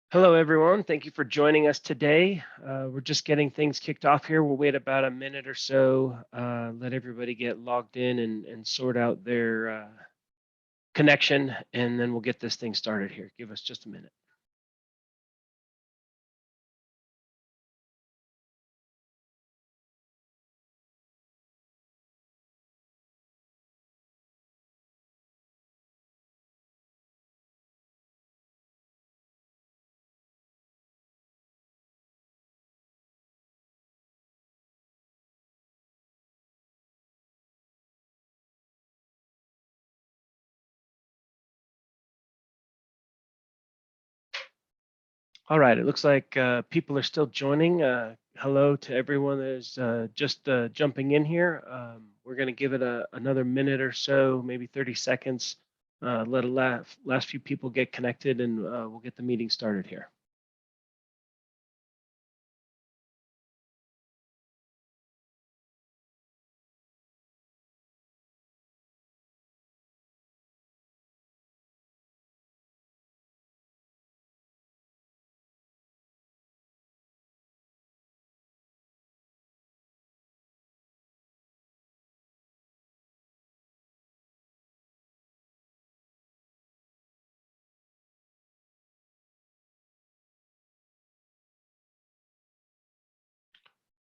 Hello, everyone. Thank you for joining us today. We're just getting things kicked off here. We'll wait about a minute or so, let everybody get logged in and sort out their connection, and then we'll get this thing started here. Give us just a minute. All right, it looks like people are still joining. Hello to everyone that is just jumping in here. We're going to give it another minute or so, maybe 30 seconds. Let a last few people get connected, and we'll get the meeting started here.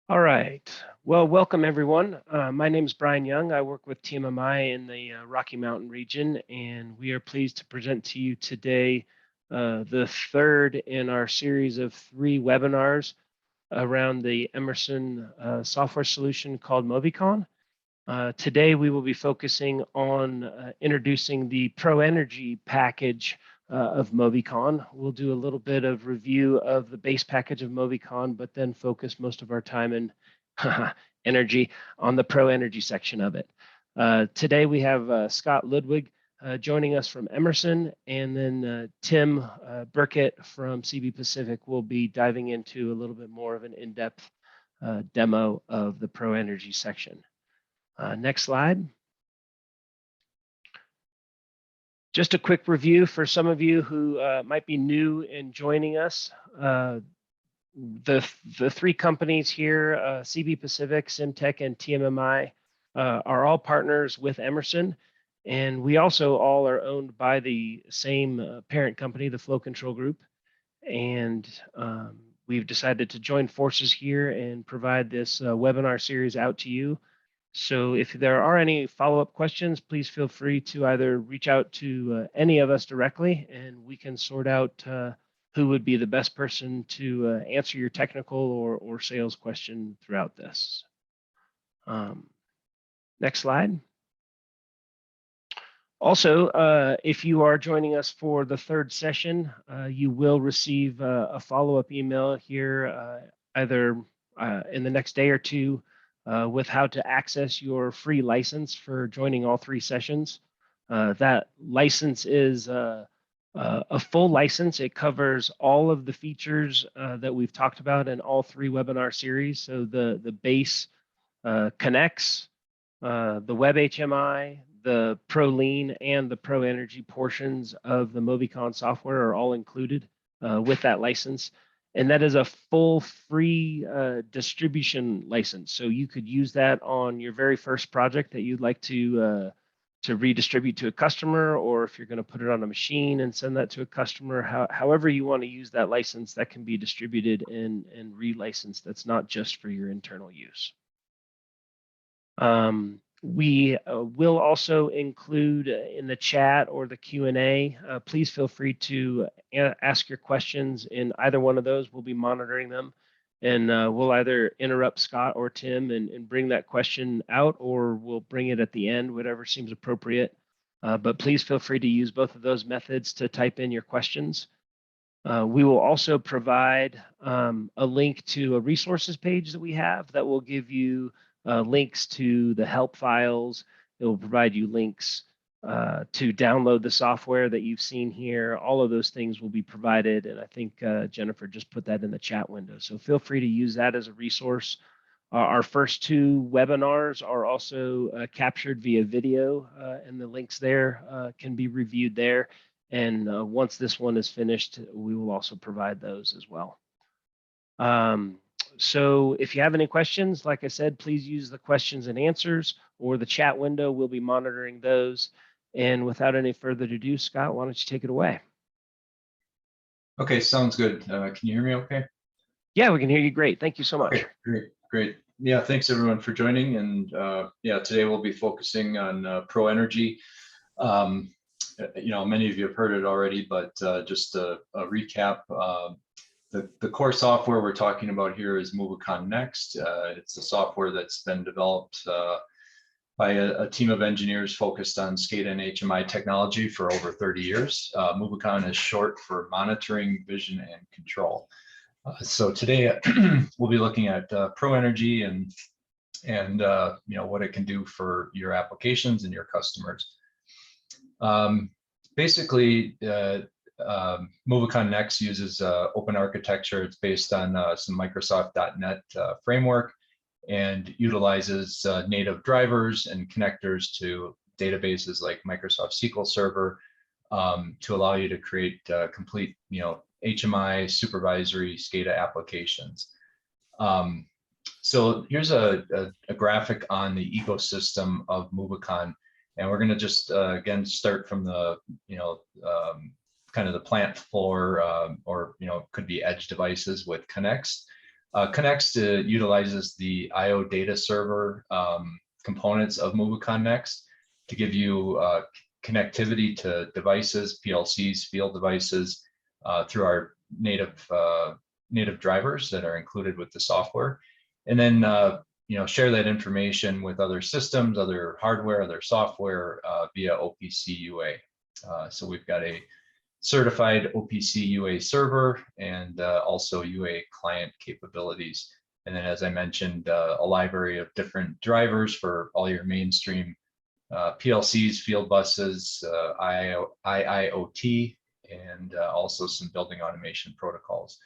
All right. Well, welcome everyone. My name is Brian Young. I work with TMMI in the Rocky Mountain region, and we are pleased to present to you today the third in our series of 3 webinars around the Emerson software solution called Movicon. Today, we will be focusing on introducing the Pro.Energy package of Movicon. We'll do a little bit of review of the base package of Movicon, but then focus most of our time and energy on the Pro.Energy section of it. Today, we have Scott Ludwig joining us from Emerson, and then Tim Burkett from CB Pacific will be diving into a little bit more of an in-depth demo of the Pro.Energy section. Next slide. Just a quick review for some of you who might be new in joining us. The 3 companies here, CB Pacific, Simtech, and TMMI, are all partners with Emerson. And we also all are owned by the same parent company, the Flow Control Group. And we've decided to join forces here and provide this webinar series out to you. So if there are any follow-up questions, please feel free to either reach out to any of us directly, and we can sort out who would be the best person to answer your technical or sales question throughout this. Next slide. Also, if you are joining us for the 3rd session, you will receive a follow-up email here either in the next day or 2 with how to access your free license for joining all 3 sessions. That license is a full license. It covers all of the features that we've talked about in all 3 webinar series. So the base connects, the Web HMI, the Pro Lean, and the Pro Energy portions of the Movicon software are all included with that license. And that is a full free distribution license. So you could use that on your very first project that you'd like to redistribute to a customer, or if you're going to put it on a machine and send that to a customer, however you want to use that license, that can be distributed and relicensed. That's not just for your internal use. We will also include in the chat or the Q&A, please feel free to ask your questions in either one of those. We'll be monitoring them, and we'll either interrupt Scott or Tim and bring that question out, or we'll bring it at the end, whatever seems appropriate. But please feel free to use both of those methods to type in your questions. We will also provide a link to a resources page that we have that will give you links to the help files. It will provide you links to download the software that you've seen here. All of those things will be provided, and I think Jennifer just put that in the chat window. So feel free to use that as a resource. Our first 2 webinars are also captured via video, and the links there can be reviewed there. And once this one is finished, we will also provide those as well. So if you have any questions, like I said, please use the questions and answers or the chat window. We'll be monitoring those. And without any further ado, Scott, why don't you take it away? Okay, sounds good. Can you hear me okay? Yeah, we can hear you great. Thank you so much. Okay, great. Yeah, thanks everyone for joining. And yeah, today we'll be focusing on Pro.Energy. Many of you have heard it already, but just a recap. The core software we're talking about here is Movicon Next. It's a software that's been developed by a team of engineers focused on SCADA and HMI technology for over 30 years. Movicon is short for monitoring, vision, and control. So today we'll be looking at Pro.Energy and what it can do for your applications and your customers. Basically, Movicon Next uses open architecture. It's based on some Microsoft.NET framework and utilizes native drivers and connectors to databases like Microsoft SQL Server to allow you to create complete, HMI supervisory SCADA applications. So here's a graphic on the ecosystem of Movicon, and we're going to just again start from the kind of the plant floor, or could be edge devices with Connext. Connext utilizes the IO data server components of Movicon Next to give you connectivity to devices, PLCs, field devices through our native drivers that are included with the software, and then share that information with other systems, other hardware, other software via OPC UA. So we've got a certified OPC UA server and also UA client capabilities. And then, as I mentioned, a library of different drivers for all your mainstream PLCs, field buses, IIoT, and also some building automation protocols.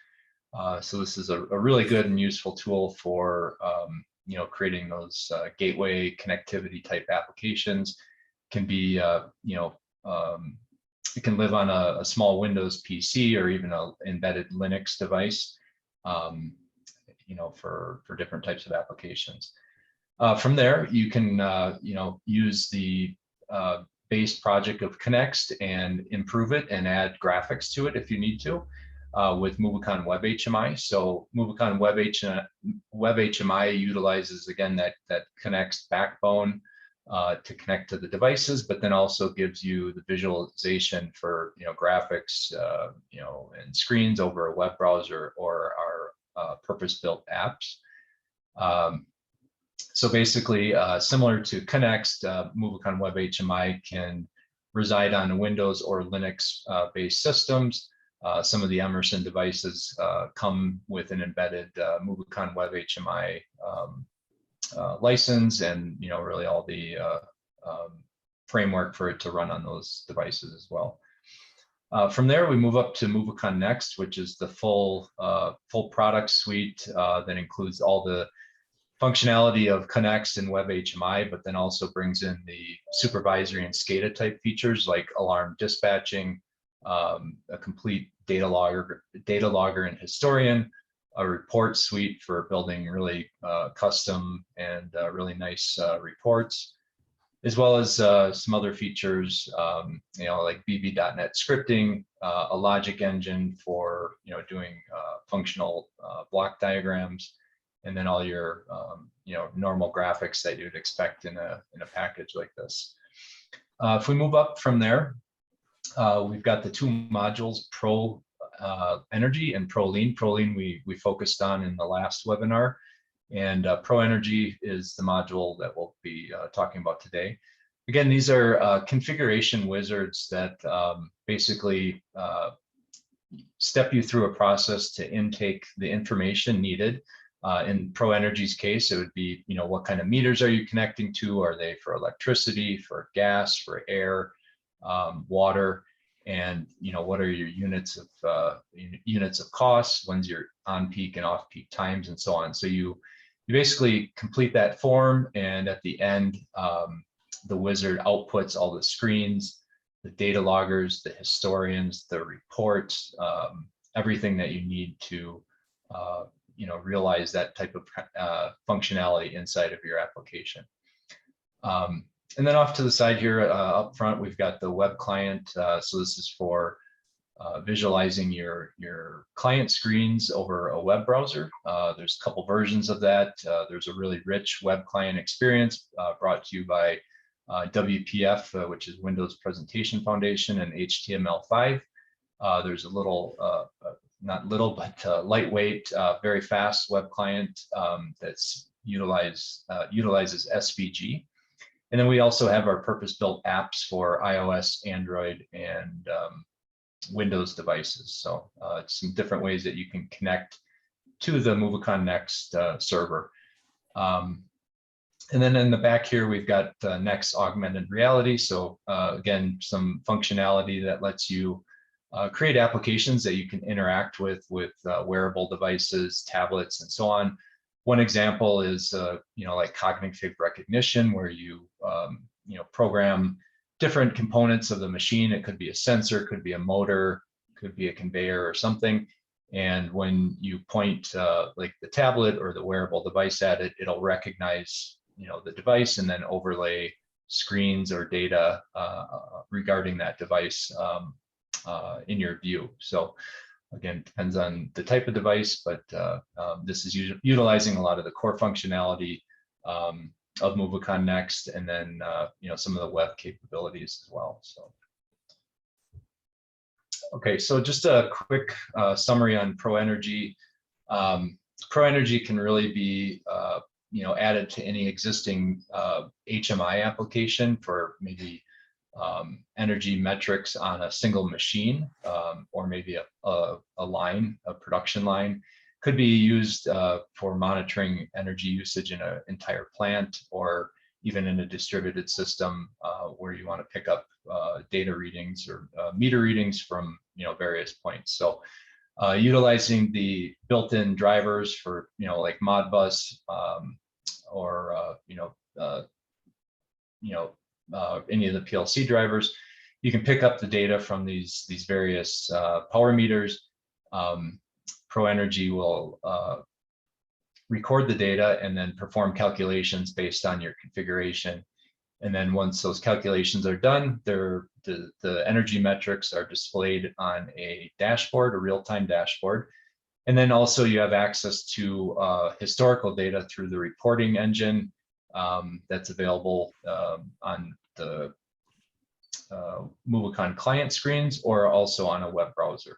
So this is a really good and useful tool for creating those gateway connectivity type applications. Can be it can live on a small Windows PC or even an embedded Linux device, for different types of applications. From there, you can use the base project of Connext and improve it and add graphics to it if you need to with Movicon Web HMI. So Movicon Web HMI utilizes, again, that Connext backbone to connect to the devices, but then also gives you the visualization for graphics and screens over a web browser or our purpose-built apps. So basically, similar to Connext, Movicon Web HMI can reside on Windows or Linux-based systems. Some of the Emerson devices come with an embedded Movicon Web HMI license, and really all the framework for it to run on those devices as well. From there, we move up to Movicon Next, which is the full product suite that includes all the functionality of Connext and Web HMI, but then also brings in the supervisory and SCADA type features like alarm dispatching, a complete data logger and historian, a report suite for building really custom and really nice reports, as well as some other features, like VB.NET scripting, a logic engine for doing functional block diagrams, and then all your normal graphics that you'd expect in a package like this. If we move up from there, we've got the two modules, Pro.Energy and ProLean. ProLean we focused on in the last webinar, and Pro.Energy is the module that we'll be talking about today. Again, these are configuration wizards that basically step you through a process to intake the information needed. In Pro.Energy's case, it would be, what kind of meters are you connecting to? Are they for electricity, for gas, for air, water? And what are your units of costs? When's your on-peak and off-peak times, and so on. So you basically complete that form, and at the end, the wizard outputs all the screens data loggers, the historians, the reports, everything that you need to realize that type of functionality inside of your application. And then off to the side here, up front, we've got the web client. So this is for visualizing your client screens over a web browser. There's a couple versions of that. There's a really rich web client experience brought to you by WPF, which is Windows Presentation Foundation, and HTML5. There's a little, not little, but lightweight, very fast web client that's utilizes SVG. And then we also have our purpose-built apps for iOS, Android, and Windows devices. So some different ways that you can connect to the Movicon Next server. And then in the back here, we've got Next augmented reality. So again, some functionality that lets you create applications that you can interact with wearable devices, tablets, and so on. One example is, like cognitive recognition, where you, program different components of the machine. It could be a sensor, could be a motor, could be a conveyor or something. And when you point like the tablet or the wearable device at it, it'll recognize, the device and then overlay screens or data regarding that device in your view. So again, depends on the type of device, but this is utilizing a lot of the core functionality of Movicon Next, and then some of the web capabilities as well. So, okay, so just a quick summary on Pro.Energy. Pro.Energy can really be added to any existing HMI application for maybe energy metrics on a single machine, or maybe a line, a production line. Could be used for monitoring energy usage in an entire plant, or even in a distributed system where you want to pick up data readings or meter readings from various points. So utilizing the built-in drivers for like Modbus or any of the PLC drivers, you can pick up the data from these various power meters. Pro.Energy will record the data and then perform calculations based on your configuration. And then once those calculations are done, the energy metrics are displayed on a dashboard, a real-time dashboard. And then also you have access to historical data through the reporting engine that's available on the Movicon client screens, or also on a web browser.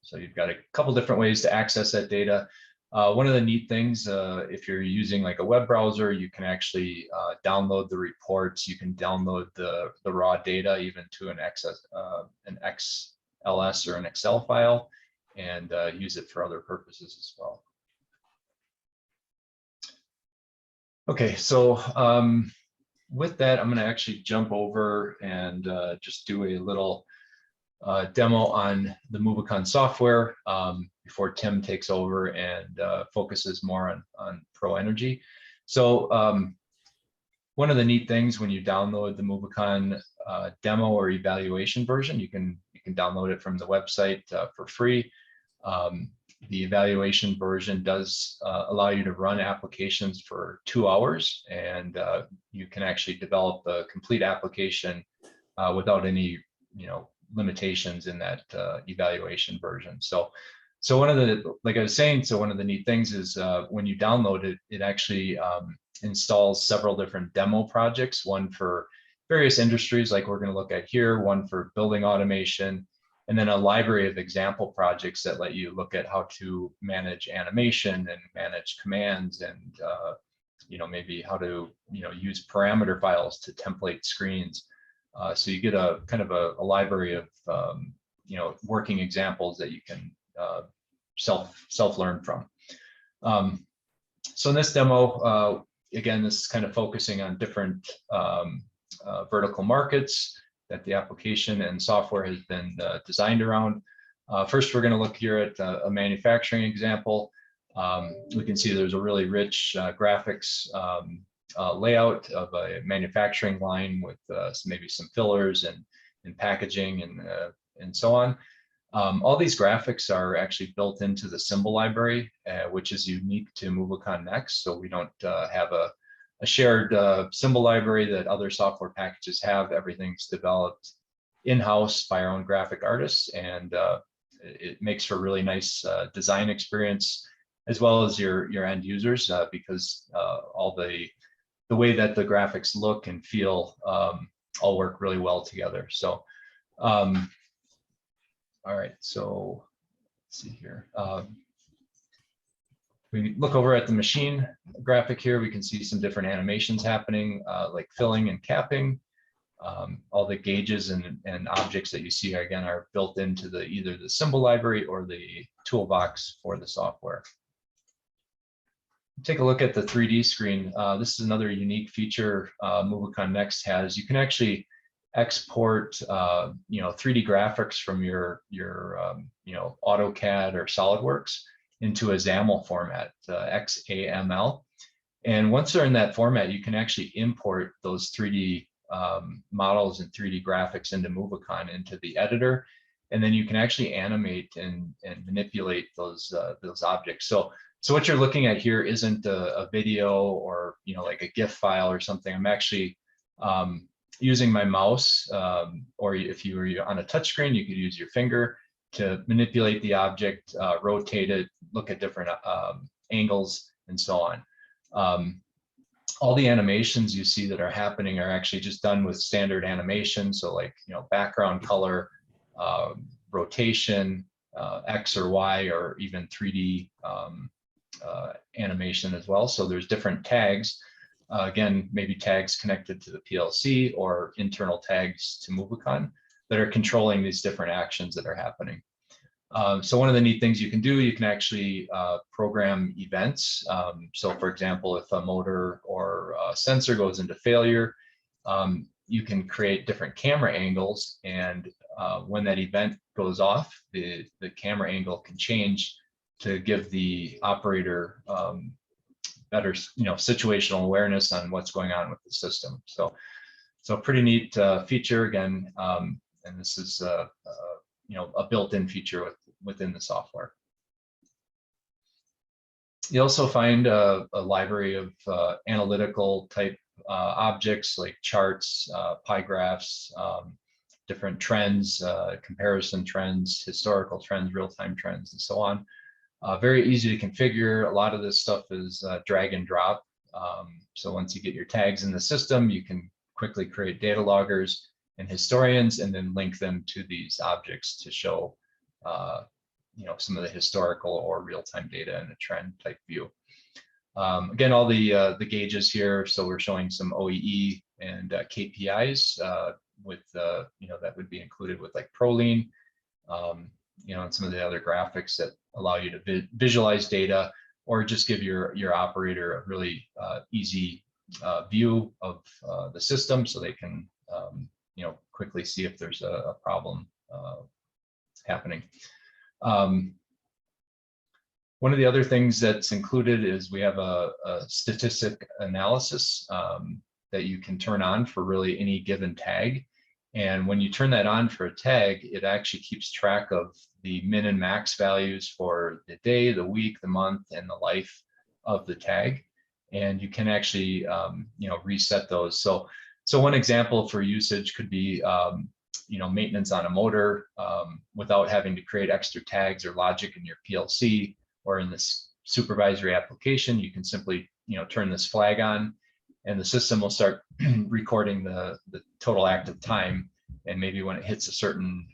So you've got a couple different ways to access that data. One of the neat things, if you're using like a web browser, you can actually download the reports. You can download the raw data even to an XLS or an Excel file, and use it for other purposes as well. Okay, so with that, I'm going to actually jump over and just do a little demo on the Movicon software before Tim takes over and focuses more on Pro.Energy. So one of the neat things when you download the Movicon demo or evaluation version, you can download it from the website for free. The evaluation version does allow you to run applications for 2 hours, and you can actually develop a complete application without any limitations in that evaluation version. So one of the, like I was saying, so one of the neat things is when you download it, it actually installs several different demo projects, one for various industries like we're going to look at here, one for building automation, and then a library of example projects that let you look at how to manage animation and manage commands, and maybe how to use parameter files to template screens. So you get a kind of a library of working examples that you can self-learn from. So in this demo, again, this is kind of focusing on different vertical markets that the application and software has been designed around. First, we're going to look here at a manufacturing example. We can see there's a really rich graphics layout of a manufacturing line with maybe some fillers and in packaging and so on. All these graphics are actually built into the symbol library, which is unique to Movicon Next. So we don't have a shared symbol library that other software packages have. Everything's developed in-house by our own graphic artists, and it makes for a really nice design experience, as well as your end users, because all the way that the graphics look and feel all work really well together. So, all right, so let's see here. We look over at the machine graphic here, we can see some different animations happening, like filling and capping. All the gauges and objects that you see, again, are built into either the symbol library or the toolbox for the software. Take a look at the 3D screen. This is another unique feature Movicon Next has. You can actually export 3D graphics from your AutoCAD or SolidWorks into a XAML format, XAML. And once they're in that format, you can actually import those 3D models and 3D graphics into Movicon, into the editor, and then you can actually animate and manipulate those objects. So what you're looking at here isn't a video or like a GIF file or something. I'm actually using my mouse, or if you were on a touch screen, you could use your finger to manipulate the object, rotate it, look at different angles, and so on. All the animations you see that are happening are actually just done with standard animation. So like, background color, rotation, X or Y, or even 3D animation as well. So there's different tags. Again, maybe tags connected to the PLC or internal tags to Movicon that are controlling these different actions that are happening. So one of the neat things you can do, you can actually program events. So for example, if a motor or a sensor goes into failure, you can create different camera angles, and when that event goes off, the camera angle can change to give the operator better situational awareness on what's going on with the system. So pretty neat feature again, and this is a built-in feature within the software. You also find a library of analytical type objects like charts, pie graphs, different trends, comparison trends, historical trends, real-time trends, and so on. Very easy to configure. A lot of this stuff is drag and drop. So once you get your tags in the system, you can quickly create data loggers and historians, and then link them to these objects to show some of the historical or real-time data in a trend type view. Again, all the gauges here. So we're showing some OEE and KPIs with that would be included with like Proline, and some of the other graphics that allow you to visualize data, or just give your operator a really easy view of the system, so they can quickly see if there's a problem happening. One of the other things that's included is we have a statistic analysis that you can turn on for really any given tag. And when you turn that on for a tag, it actually keeps track of the min and max values for the day, the week, the month, and the life of the tag. And you can actually reset those. So one example for usage could be maintenance on a motor without having to create extra tags or logic in your PLC or in this supervisory application. You can simply turn this flag on, and the system will start recording the total active time. And maybe when it hits a certain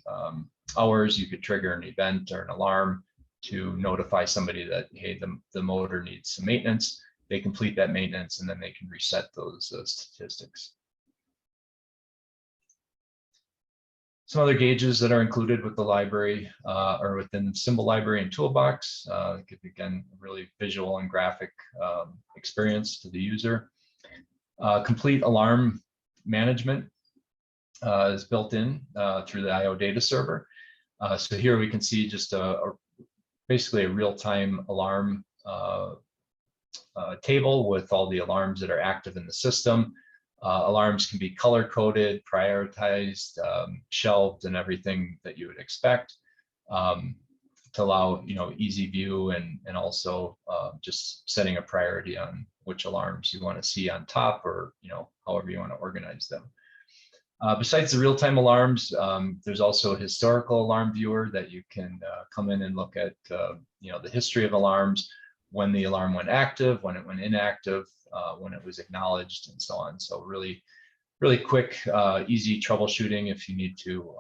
hours, you could trigger an event or an alarm to notify somebody that, hey, the motor needs some maintenance. They complete that maintenance, and then they can reset those statistics. Some other gauges that are included with the library or within the symbol library and toolbox. Give, again, a really visual and graphic experience to the user. Complete alarm management is built in through the IO data server. So here we can see just basically a real-time alarm table with all the alarms that are active in the system. Alarms can be color coded, prioritized, shelved, and everything that you would expect, to allow easy view, and also just setting a priority on which alarms you want to see on top, or however you want to organize them. Besides the real-time alarms, there's also a historical alarm viewer that you can come in and look at the history of alarms, when the alarm went active, when it went inactive, when it was acknowledged, and so on. So really quick, easy troubleshooting if you need to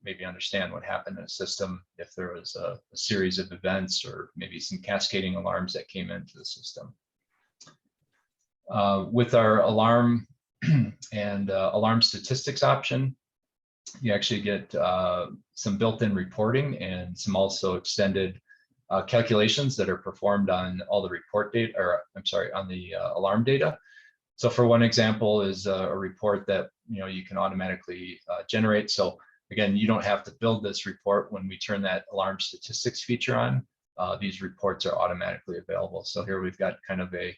maybe understand what happened in a system, if there was a series of events or maybe some cascading alarms that came into the system. With our alarm and alarm statistics option, you actually get some built-in reporting and some also extended calculations that are performed on all the report data, or I'm sorry, on the alarm data. So for one example is a report that you can automatically generate. So again, you don't have to build this report. When we turn that alarm statistics feature on, these reports are automatically available. So here we've got kind of a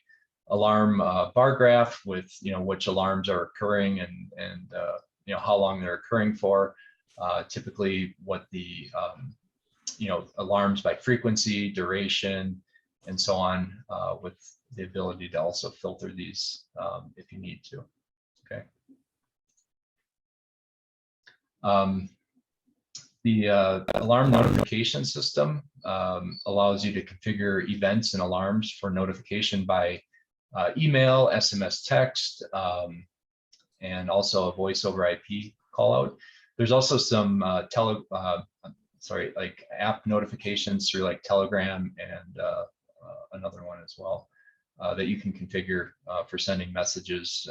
alarm bar graph with which alarms are occurring, and how long they're occurring for, typically what the alarms by frequency, duration, and so on, with the ability to also filter these if you need to. Okay. The alarm notification system allows you to configure events and alarms for notification by email, SMS text, and also a voice over IP call out. There's also some like app notifications through like Telegram and another one as well that you can configure for sending messages,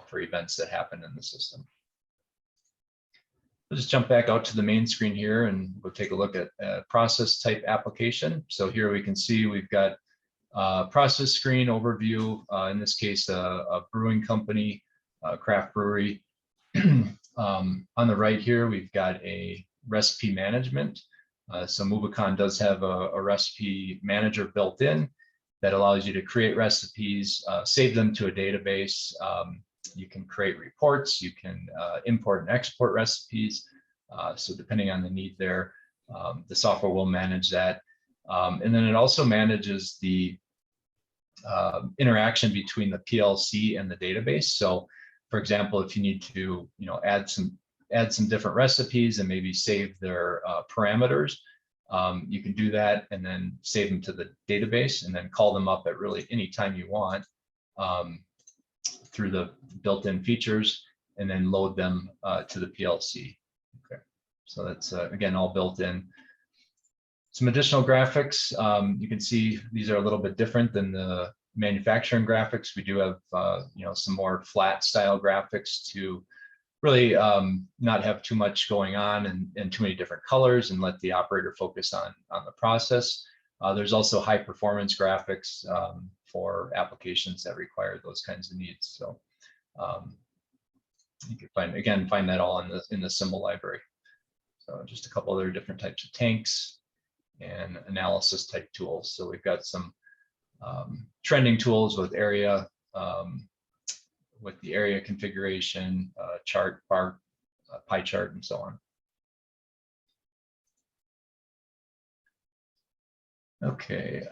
for events that happen in the system. We'll just jump back out to the main screen here, and we'll take a look at process type application. So here we can see we've got process screen overview, in this case, a brewing company, craft brewery. On the right here, we've got a recipe management. So Movicon does have a recipe manager built in that allows you to create recipes, save them to a database. You can create reports, you can import and export recipes. So depending on the need there, the software will manage that. And then it also manages the interaction between the PLC and the database. So for example, if you need to add some different recipes and maybe save their parameters, you can do that and then save them to the database and then call them up at really any time you want through the built-in features, and then load them to the PLC. Okay, so that's again all built in. Some additional graphics. You can see these are a little bit different than the manufacturing graphics. We do have some more flat style graphics to really not have too much going on and too many different colors, and let the operator focus on the process. There's also high performance graphics for applications that require those kinds of needs. So you can find that all in the symbol library. So just a couple other different types of tanks and analysis type tools. So we've got some trending tools with area, with the area configuration, chart, bar, pie chart, and so on. Okay.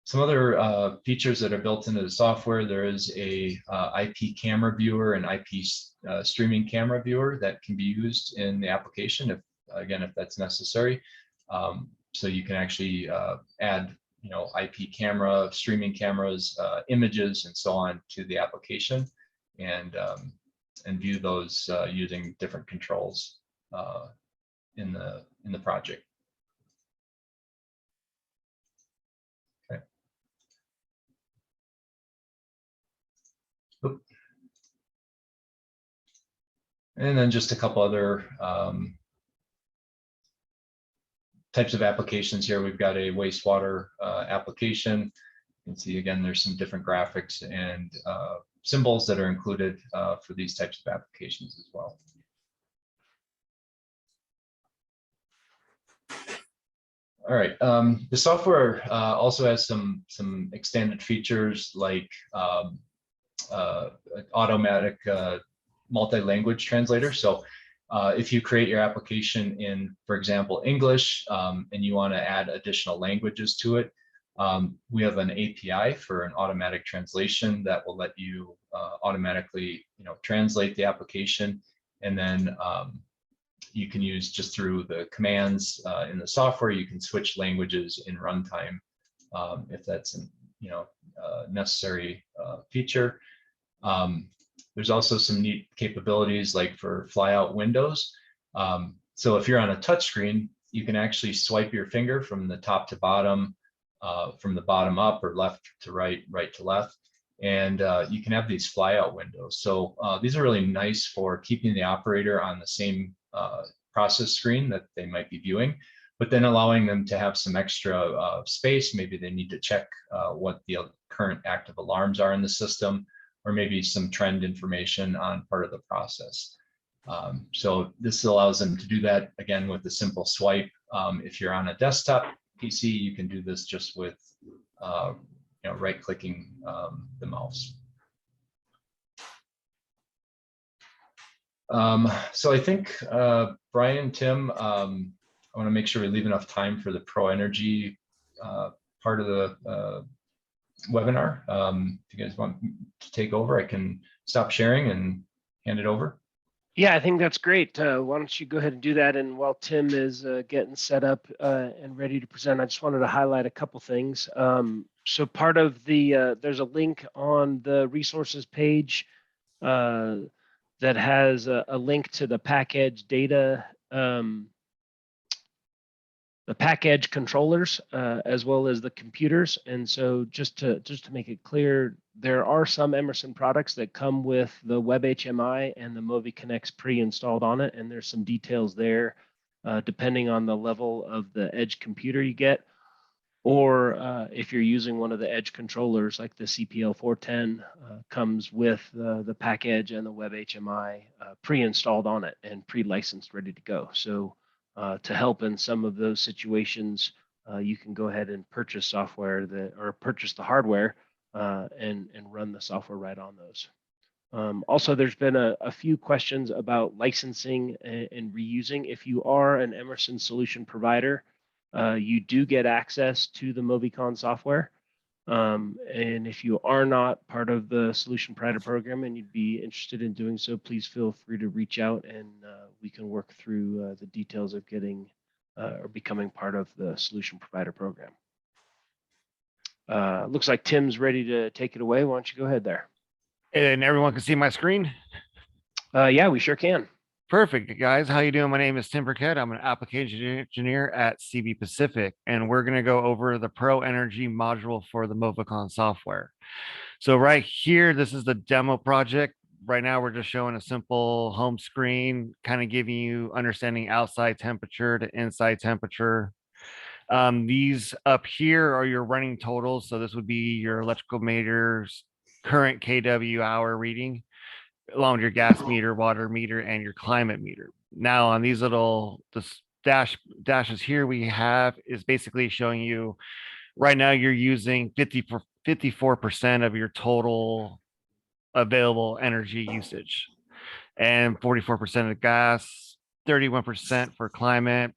Some other features that are built into the software. There is a IP camera viewer and IP streaming camera viewer that can be used in the application if that's necessary. So you can actually add IP camera, streaming cameras, images, and so on to the application, and view those using different controls in the project. Okay. Oop. And then just a couple other types of applications here. We've got a wastewater application. You can see again, there's some different graphics and symbols that are included for these types of applications as well. All right. The software also has some extended features like automatic multi-language translator. So if you create your application in, for example, English, and you want to add additional languages to it, we have an API for an automatic translation that will let you automatically, translate the application, and then you can use just through the commands in the software. You can switch languages in runtime if that's an necessary feature. There's also some neat capabilities like for flyout windows. So if you're on a touch screen, you can actually swipe your finger from the top to bottom, from the bottom up, or left to right, right to left. And you can have these flyout windows. So these are really nice for keeping the operator on the same process screen that they might be viewing, but then allowing them to have some extra space. Maybe they need to check what the current active alarms are in the system, or maybe some trend information on part of the process. So this allows them to do that again with a simple swipe. If you're on a desktop PC, you can do this just with right-clicking the mouse. So I think Brian, Tim, I want to make sure we leave enough time for the Pro.Energy part of the webinar. If you guys want to take over, I can stop sharing and hand it over. Yeah, I think that's great. Why don't you go ahead and do that? And while Tim is getting set up and ready to present, I just wanted to highlight a couple things. So part of the, there's a link on the resources page that has a link to the package data, the package controllers, as well as the computers. And so just to make it clear, there are some Emerson products that come with the Web HMI and the Movicon pre-installed on it. And there's some details there, depending on the level of the edge computer you get. Or if you're using one of the edge controllers like the CPL 410, comes with the package and the Web HMI pre-installed on it and pre-licensed, ready to go. So to help in some of those situations, you can go ahead and purchase software or purchase the hardware and run the software right on those. Also, there's been a few questions about licensing and reusing. If you are an Emerson solution provider, you do get access to the Movicon software. And if you are not part of the solution provider program and you'd be interested in doing so, please feel free to reach out, and we can work through the details of getting or becoming part of the solution provider program. Looks like Tim's ready to take it away. Why don't you go ahead there? And everyone can see my screen? Yeah, we sure can. Perfect, guys. How you doing? My name is Tim Burkett. I'm an application engineer at CB Pacific, and we're going to go over the Pro.Energy module for the Movicon software. So right here, this is the demo project. Right now, we're just showing a simple home screen, kind of giving you understanding outside temperature to inside temperature. These up here are your running totals. So this would be your electrical meter's current kW hour reading, along with your gas meter, water meter, and your climate meter. Now on these little dashes here we have is basically showing you right now you're using 54% of your total available energy usage, and 44% of gas, 31% for climate,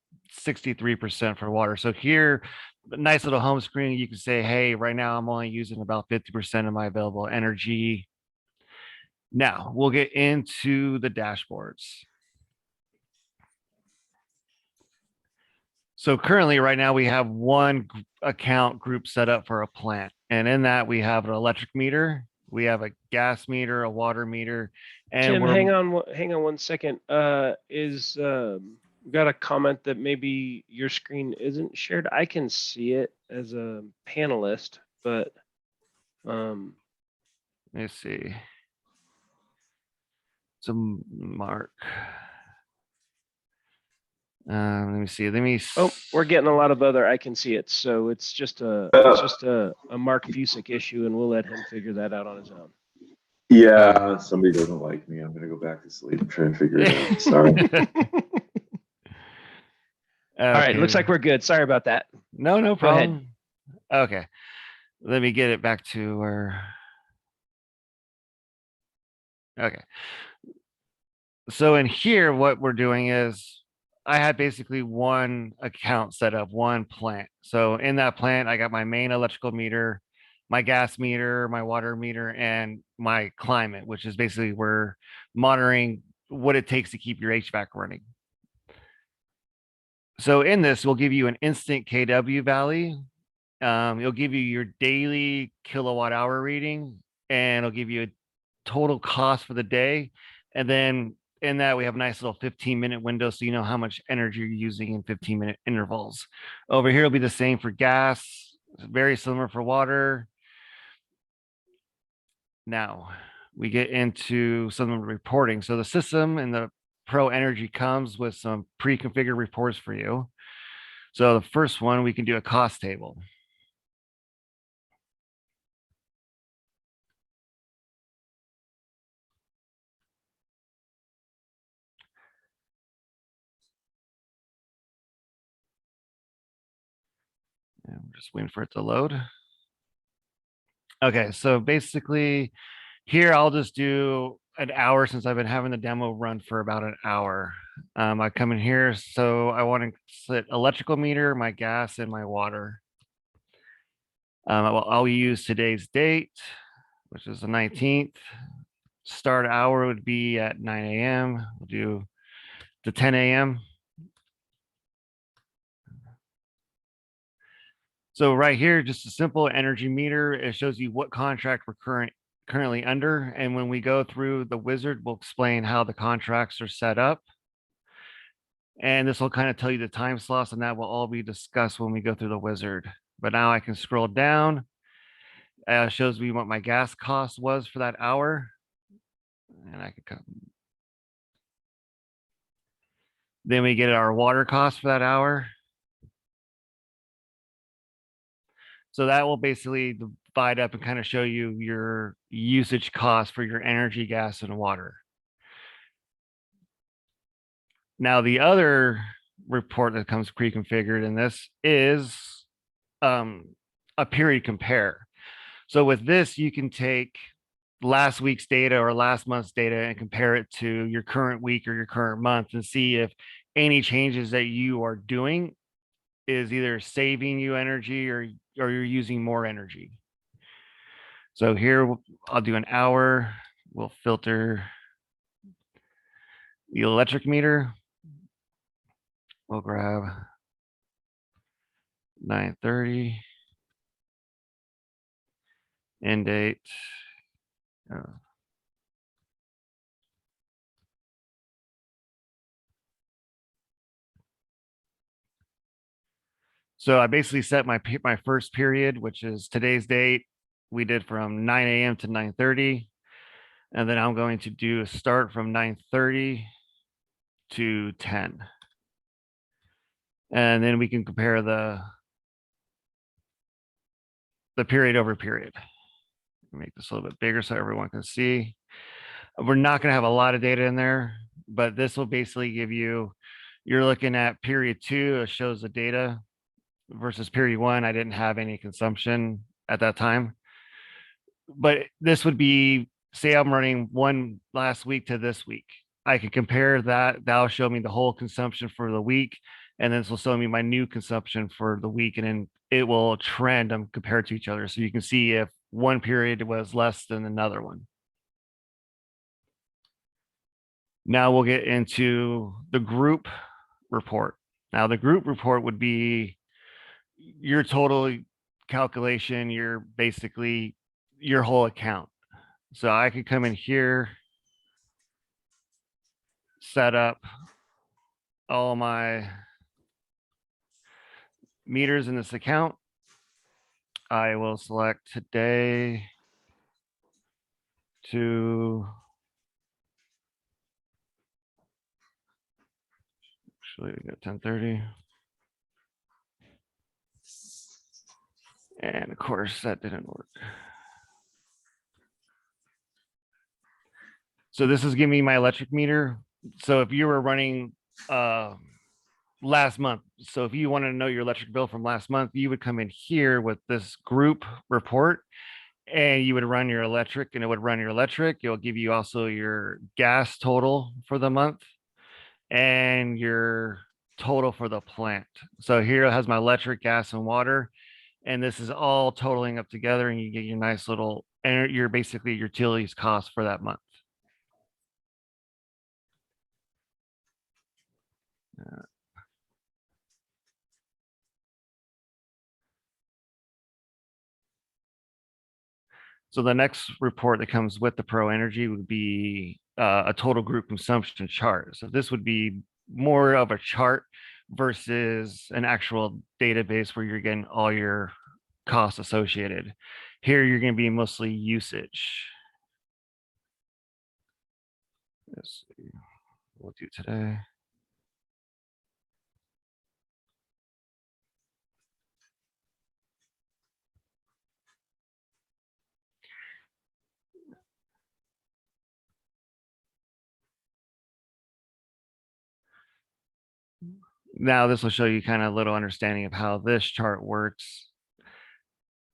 63% for water. So here, nice little home screen, you can say, hey, right now I'm only using about 50% of my available energy. Now we'll get into the dashboards. So currently right now we have one account group set up for a plant. And in that we have an electric meter, we have a gas meter, a water meter. And Tim, hang on 1 second. We've got a comment that maybe your screen isn't shared. I can see it as a panelist, but let me see. So Mark. Let me see. Oh, we're getting a lot of other. I can see it. So it's just a Mark Fusick issue, and we'll let him figure that out on his own. Yeah, somebody doesn't like me. I'm gonna go back to sleep and try and figure it out. Sorry. All right, looks like we're good. Sorry about that. No, no Go ahead. problem. Okay. Let me get it back to where. Okay. So in here, what we're doing is I had basically one account set up, one plant. So in that plant, I got my main electrical meter, my gas meter, my water meter, and my climate, which is basically we're monitoring what it takes to keep your HVAC running. So in this, we'll give you an instant KW value. It'll give you your daily kilowatt hour reading, and it'll give you a total cost for the day. And then in that, we have a nice little 15-minute window, so you know how much energy you're using in 15-minute intervals. Over here will be the same for gas, very similar for water. Now we get into some of the reporting. So the system and the Pro.Energy comes with some pre-configured reports for you. So the first one, we can do a cost table. And we're just waiting for it to load. Okay, so basically here I'll just do an hour since I've been having the demo run for about an hour. I come in here, so I want to set electrical meter, my gas, and my water. I'll use today's date, which is the 19th. Start hour would be at 9 a.m. We'll do the 10 a.m. So right here, just a simple energy meter. It shows you what contract we're currently under. And when we go through the wizard, we'll explain how the contracts are set up. And this will kind of tell you the time slots, and that will all be discussed when we go through the wizard. But now I can scroll down. Shows me what my gas cost was for that hour. And I could come. Then we get our water cost for that hour. So that will basically divide up and kind of show you your usage cost for your energy, gas, and water. Now, the other report that comes pre-configured in this is a period compare. So with this, you can take last week's data or last month's data and compare it to your current week or your current month and see if any changes that you are doing is either saving you energy or you're using more energy. So here I'll do an hour. We'll filter the electric meter. We'll grab 9:30 end date. So I basically set my first period, which is today's date. We did from 9 a.m. to 9:30. And then I'm going to do a start from 9:30 to 10. And then we can compare the period over period. Make this a little bit bigger so everyone can see. We're not going to have a lot of data in there, but this will basically give you, you're looking at period 2, it shows the data versus period 1. I didn't have any consumption at that time. But this would be, say I'm running one last week to this week. I can compare that. That'll show me the whole consumption for the week. And then this will show me my new consumption for the week. And then it will trend them compared to each other. So you can see if one period was less than another one. Now we'll get into the group report. Now the group report would be your total calculation, your basically your whole account. So I could come in here, set up all my meters in this account. I will select today to actually we got 10:30. And of course that didn't work. So this is giving me my electric meter. So if you were running last month. So if you wanted to know your electric bill from last month, you would come in here with this group report and you would run your electric, and it would run your electric. It'll give you also your gas total for the month and your total for the plant. So here it has my electric, gas, and water, and this is all totaling up together, and you get your nice little, and your basically utilities cost for that month. So the next report that comes with the Pro.Energy would be a total group consumption chart. So this would be more of a chart versus an actual database where you're getting all your costs associated. Here, you're going to be mostly usage. Let's see. We'll do today. Now this will show you kind of a little understanding of how this chart works.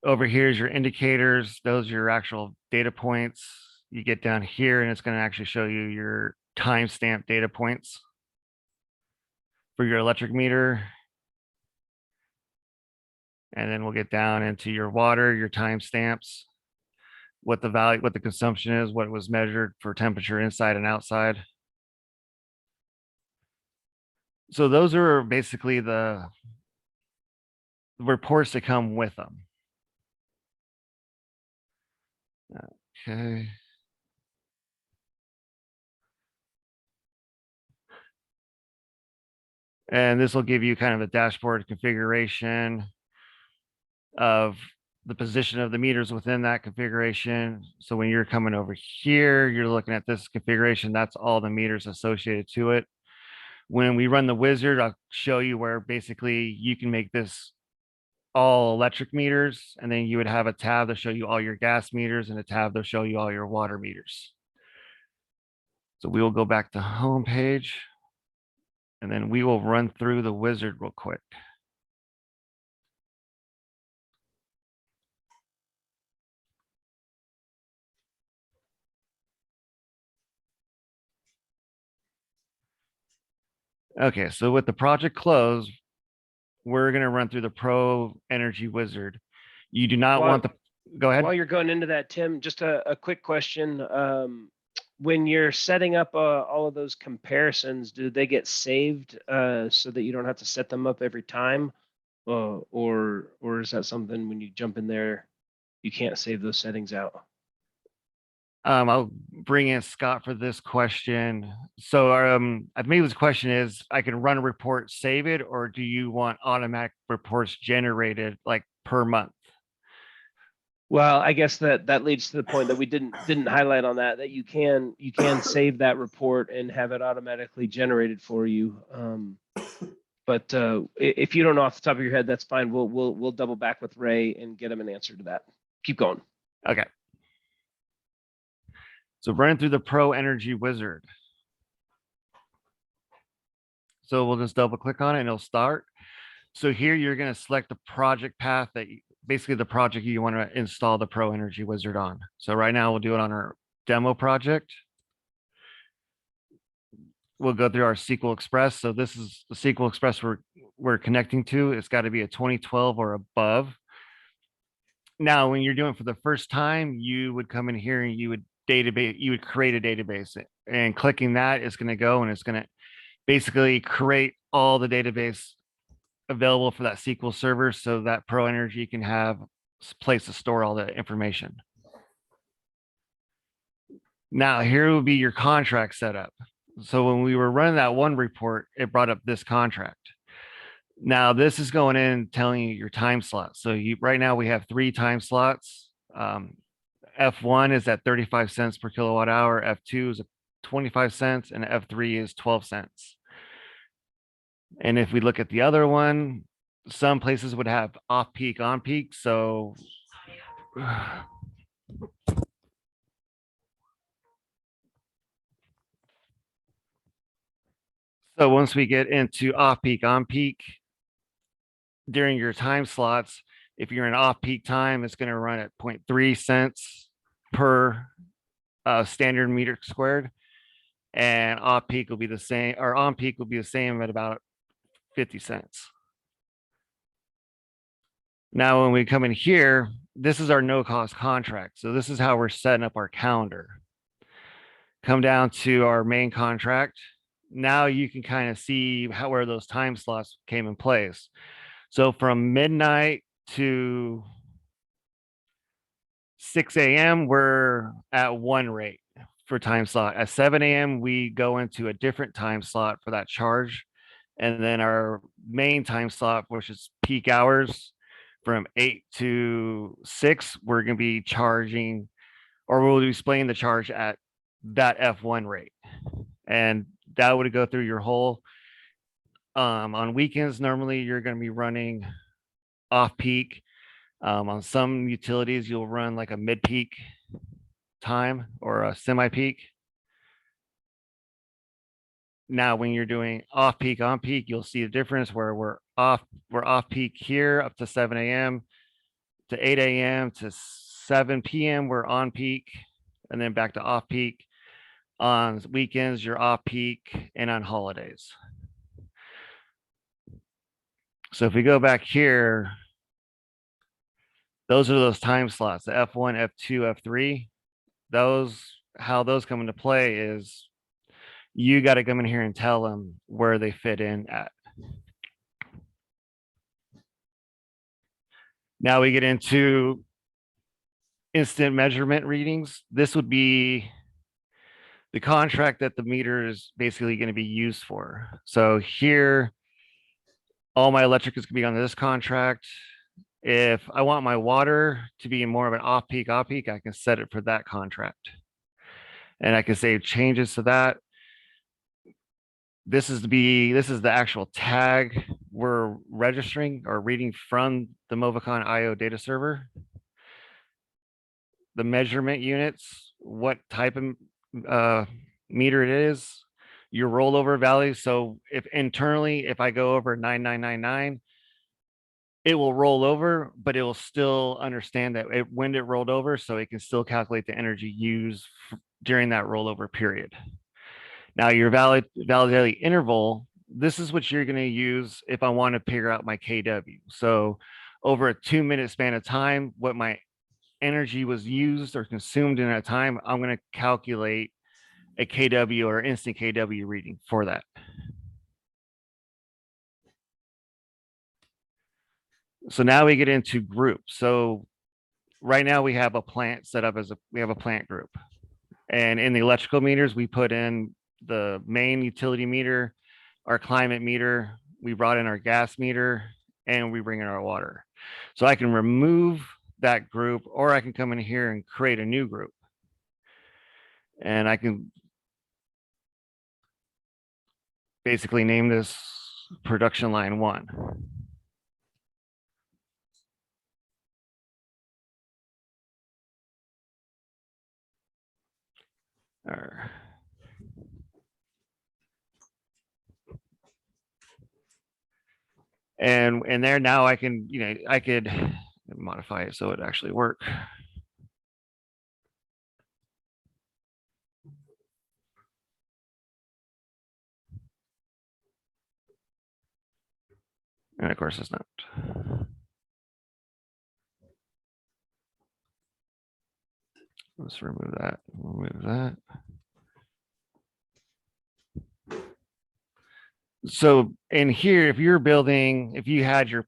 Over here is your indicators. Those are your actual data points. You get down here and it's going to actually show you your timestamp data points for your electric meter. And then we'll get down into your water, your timestamps, what the value, what the consumption is, what was measured for temperature inside and outside. So those are basically the reports that come with them. Okay. And this will give you kind of a dashboard configuration of the position of the meters within that configuration. So when you're coming over here, you're looking at this configuration, that's all the meters associated to it. When we run the wizard, I'll show you where basically you can make this all electric meters, and then you would have a tab to show you all your gas meters and a tab to show you all your water meters. So we will go back to home page, and then we will run through the wizard real quick. Okay, so with the project closed, we're going to run through the Pro.Energy wizard. You do not want the, go ahead. While you're going into that, Tim, just a quick question. When you're setting up all of those comparisons, do they get saved so that you don't have to set them up every time? Or is that something when you jump in there, you can't save those settings out? I'll bring in Scott for this question. So I believe this question is, I can run a report, save it, or do you want automatic reports generated like per month? Well, I guess that leads to the point that we didn't highlight on that you can save that report and have it automatically generated for you. But if you don't know off the top of your head, that's fine. We'll double back with Ray and get him an answer to that. Keep going. Okay. So running through the Pro.Energy wizard. So we'll just double click on it and it'll start. So here you're going to select the project path that basically the project you want to install the Pro.Energy wizard on. So right now we'll do it on our demo project. We'll go through our SQL Express. So this is the SQL Express we're connecting to. It's got to be a 2012 or above. Now, when you're doing it for the first time, you would come in here and you would create a database, and clicking that is going to go and it's going to basically create all the database available for that SQL server so that Pro.Energy can have a place to store all the information. Now, here would be your contract setup. So when we were running that one report, it brought up this contract. Now this is going in and telling you your time slots. So right now we have 3 time slots. F1 is at 35 cents per kilowatt hour. F2 is at 25 cents and F3 is 12 cents. And if we look at the other one, some places would have off peak, on peak. So So once we get into off peak, on peak, during your time slots, if you're in off peak time, it's going to run at 0.3 cents per standard meter squared. And off peak will be the same, or on peak will be the same at about 50 cents. Now, when we come in here, this is our no cost contract. So this is how we're setting up our calendar. Come down to our main contract. Now you can kind of see where those time slots came in place. So from midnight to 6 a.m., we're at one rate for time slot. At 7 a.m., we go into a different time slot for that charge. And then our main time slot, which is peak hours from 8 to 6, we're going to be charging, or we'll be displaying the charge at that F1 rate. And that would go through your whole, on weekends, normally you're going to be running off peak. On some utilities, you'll run like a mid peak time or a semi peak. Now, when you're doing off peak, on peak, you'll see a difference where we're off peak here up to 7 a.m. to 8 a.m. to 7 p.m. We're on peak, and then back to off peak. On weekends, you're off peak, and on holidays. So if we go back here, those are those time slots, the F1, F2, F3. How those come into play is you got to come in here and tell them where they fit in at. Now we get into instant measurement readings. This would be the contract that the meter is basically going to be used for. So here, all my electric is going to be on this contract. If I want my water to be more of an off peak, I can set it for that contract. And I can save changes to that. This is the actual tag we're registering or reading from the Movicon IO data server. The measurement units, what type of meter it is, your rollover value. So if internally, if I go over 9999, it will roll over, but it will still understand that when it rolled over, so it can still calculate the energy used during that rollover period. Now your validity interval, this is what you're going to use if I want to figure out my KW. So over a 2-minute span of time, what my energy was used or consumed in that time, I'm going to calculate a KW or instant KW reading for that. So now we get into groups. So right now we have a plant set up we have a plant group. And in the electrical meters, we put in the main utility meter, our climate meter, we brought in our gas meter, and we bring in our water. So I can remove that group, or I can come in here and create a new group. And I can basically name this production line 1. And there now I can, I could modify it so it actually work. And of course it's not. Let's remove that. So in here, if you had your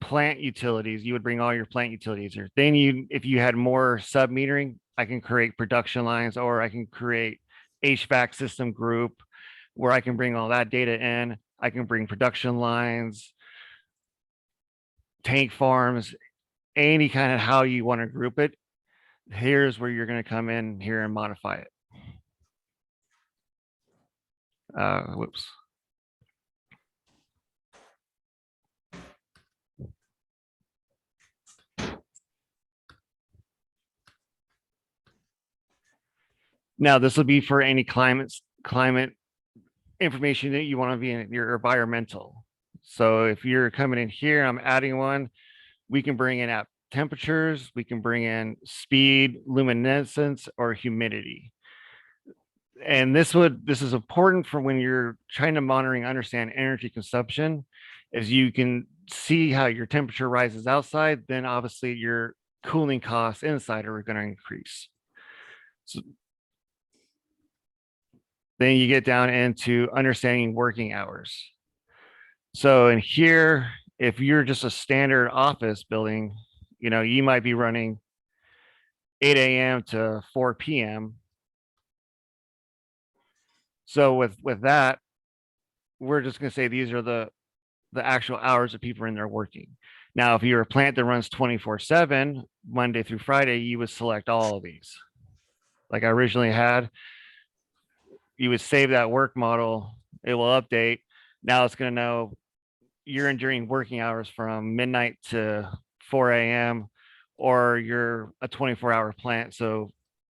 plant utilities, you would bring all your plant utilities here. Then if you had more sub metering, I can create production lines, or I can create HVAC system group where I can bring all that data in. I can bring production lines, tank farms, any kind of how you want to group it. Here's where you're going to come in here and modify it. Whoops. Now this will be for any climate information that you want to be in your environmental. So if you're coming in here, I'm adding one, we can bring in app temperatures, we can bring in speed, luminescence, or humidity. And this is important for when you're trying to monitoring, understand energy consumption, is you can see how your temperature rises outside, then obviously your cooling costs inside are going to increase. So then you get down into understanding working hours. So in here, if you're just a standard office building, you know, you might be running 8 a.m. to 4 p.m. So with that, we're just going to say these are the actual hours that people are in there working. Now, if you're a plant that runs 24/7, Monday through Friday, you would select all of these. Like I originally had, you would save that work model, it will update. Now it's going to know you're enduring working hours from midnight to 4 a.m. or you're a 24-hour plant. So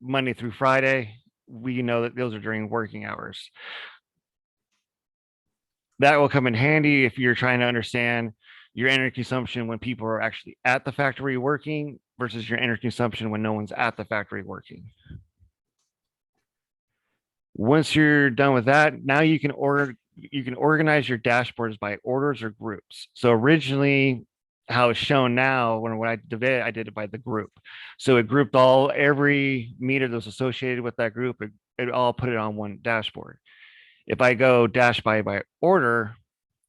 Monday through Friday, we know that those are during working hours. That will come in handy if you're trying to understand your energy consumption when people are actually at the factory working versus your energy consumption when no one's at the factory working. Once you're done with that, now you can organize your dashboards by orders or groups. So originally, how it's shown now, when I did it by the group. So it grouped every meter that was associated with that group. It all put it on one dashboard. If I go dash by order,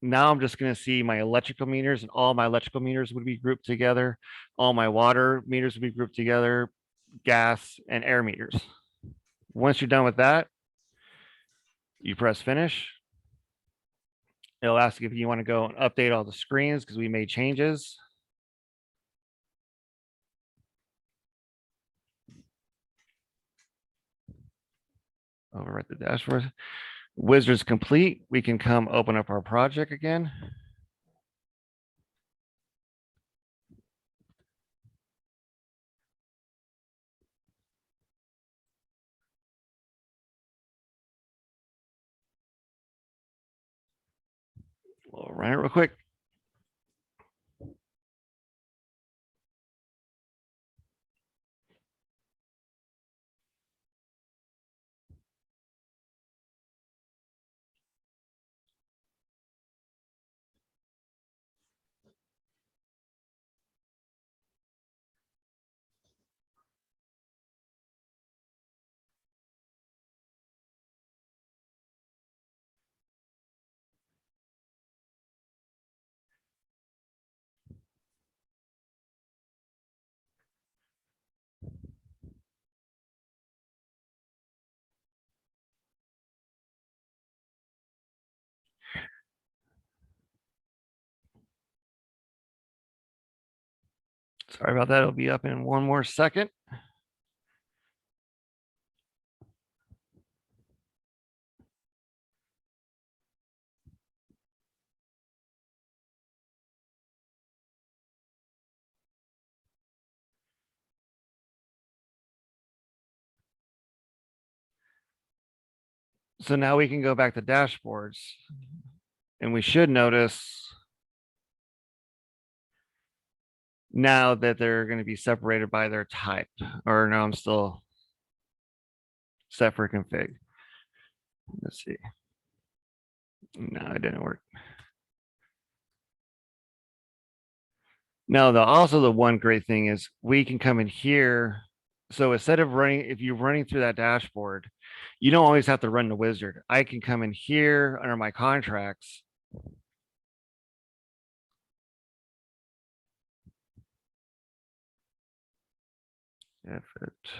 now I'm just going to see my electrical meters, and all my electrical meters would be grouped together. All my water meters would be grouped together, gas and air meters. Once you're done with that, you press finish. It'll ask if you want to go and update all the screens because we made changes. Over at the dashboard. Wizard's complete. We can come open up our project again. We'll run it real quick. Sorry about that. It'll be up in one more second. So now we can go back to dashboards, and we should notice now that they're going to be separated by their type. Or no, I'm still set for config. Let's see. No, it didn't work. Now, also the one great thing is we can come in here. So instead of running, if you're running through that dashboard, you don't always have to run the wizard. I can come in here under my contracts. If it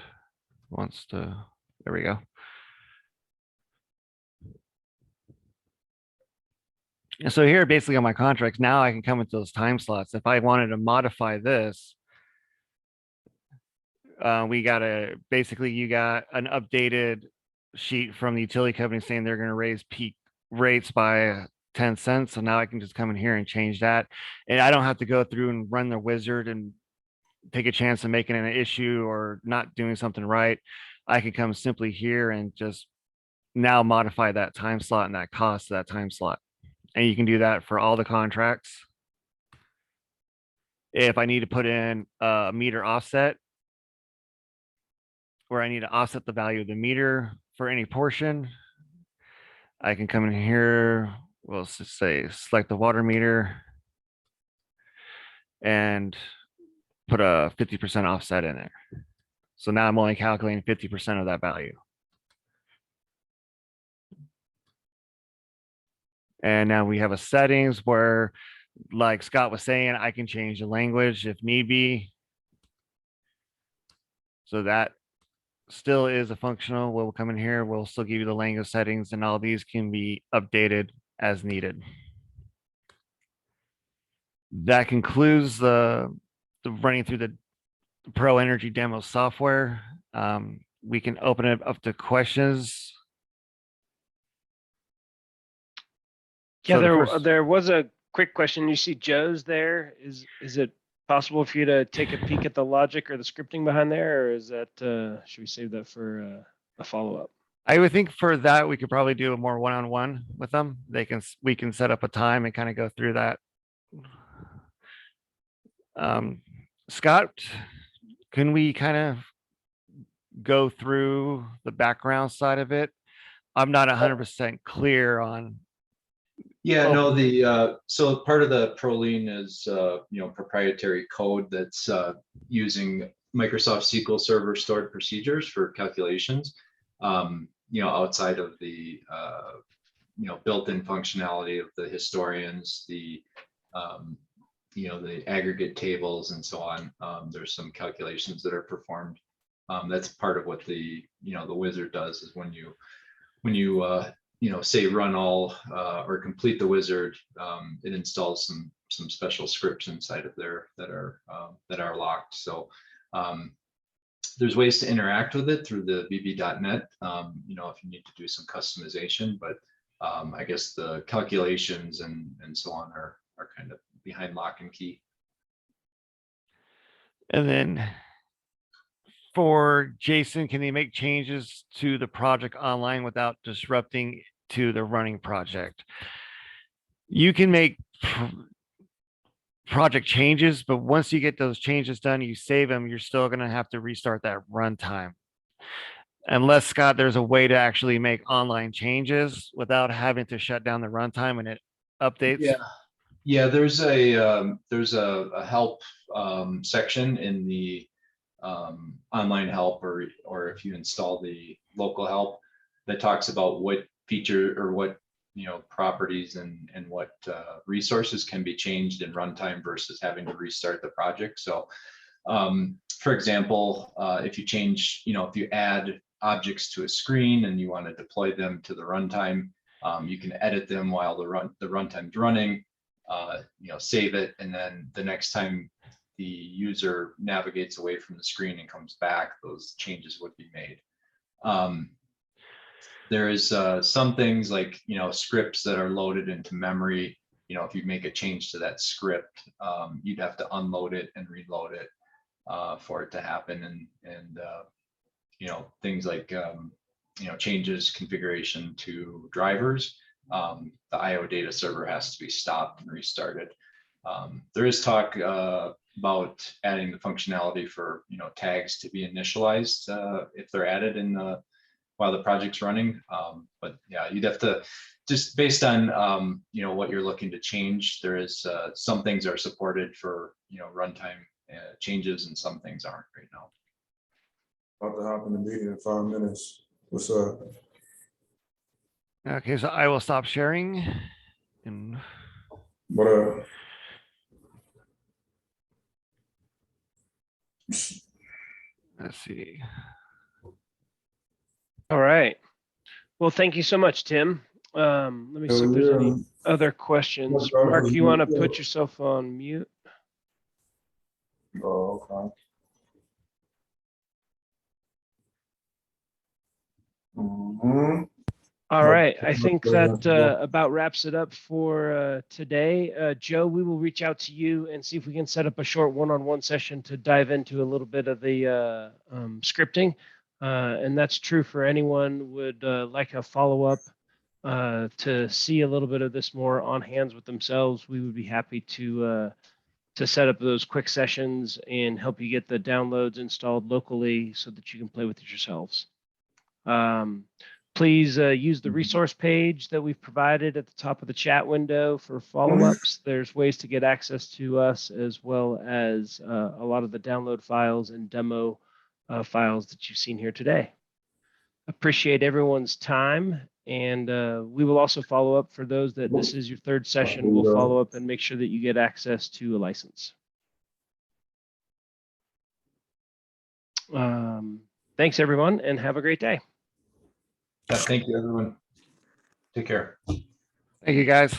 wants to, there we go. And so here, basically on my contracts, now I can come into those time slots. If I wanted to modify this, we got basically you got an updated sheet from the utility company saying they're going to raise peak rates by 10 cents. So now I can just come in here and change that. And I don't have to go through and run the wizard and take a chance of making an issue or not doing something right. I can come simply here and just now modify that time slot and that cost to that time slot. And you can do that for all the contracts. If I need to put in a meter offset, where I need to offset the value of the meter for any portion, I can come in here, we'll just say select the water meter and put a 50% offset in there. So now I'm only calculating 50% of that value. And now we have a settings where, like Scott was saying, I can change the language if need be. So that still is a functional. We'll come in here, we'll still give you the language settings, and all these can be updated as needed. That concludes the running through the Pro.Energy demo software. We can open it up to questions. Yeah, So there was a quick question. You see Joe's there. Is it possible for you to take a peek at the logic or the scripting behind there, or is that should we save that for a follow-up? I would think for that we could probably do a more one-on-one with them. We can set up a time and kind of go through that. Scott, can we kind of go through the background side of it? I'm not 100% clear on. Yeah, no, so part of the Proline is proprietary code that's using Microsoft SQL Server stored procedures for calculations, outside of the built-in functionality of the historians, the aggregate tables and so on. There's some calculations that are performed. That's part of what the wizard does, is when you say run all or complete the wizard, it installs some special scripts inside of there that are locked. So there's ways to interact with it through the VB.net, if you need to do some customization, but I guess the calculations and so on are kind of behind lock and key. And then for Jason, can he make changes to the project online without disrupting to the running project? You can make project changes, but once you get those changes done, you save them, you're still going to have to restart that runtime. Unless, Scott, there's a way to actually make online changes without having to shut down the runtime and it updates. Yeah, there's a help section in the online help, or if you install the local help, that talks about what feature or what properties and what resources can be changed in runtime versus having to restart the project. So for example, if you change, if you add objects to a screen and you want to deploy them to the runtime, you can edit them while the runtime's running, save it, and then the next time the user navigates away from the screen and comes back, those changes would be made. There is some things like, scripts that are loaded into memory. If you make a change to that script, you'd have to unload it and reload it for it to happen. And things like, changes configuration to drivers, the IO data server has to be stopped and restarted. There is talk about adding the functionality for tags to be initialized if they're added in while the project's running. But yeah, you'd have to, just based on what you're looking to change, there is some things are supported for runtime changes and some things aren't right now. About to hop in the meeting in 5 minutes. What's up? Okay, so I will stop sharing. And What up? let's see. All right. Well, thank you so much, Tim. Let me see if there's any other questions. Mark, you want to put yourself on mute? Oh, okay. Mm-hmm. All right. I think that about wraps it up for today. Joe, we will reach out to you and see if we can set up a short one-on-one session to dive into a little bit of the scripting. And that's true for anyone would like a follow-up to see a little bit of this more on hands with themselves. We would be happy to set up those quick sessions and help you get the downloads installed locally so that you can play with it yourselves. Please use the resource page that we've provided at the top of the chat window for follow-ups. There's ways to get access to us, as well as a lot of the download files and demo files that you've seen here today. Appreciate everyone's time, and we will also follow up for those that this is your third session. We'll follow up and make sure that you get access to a license. Thanks, everyone, and have a great day. Yeah, thank you, everyone. Take care. Thank you, guys.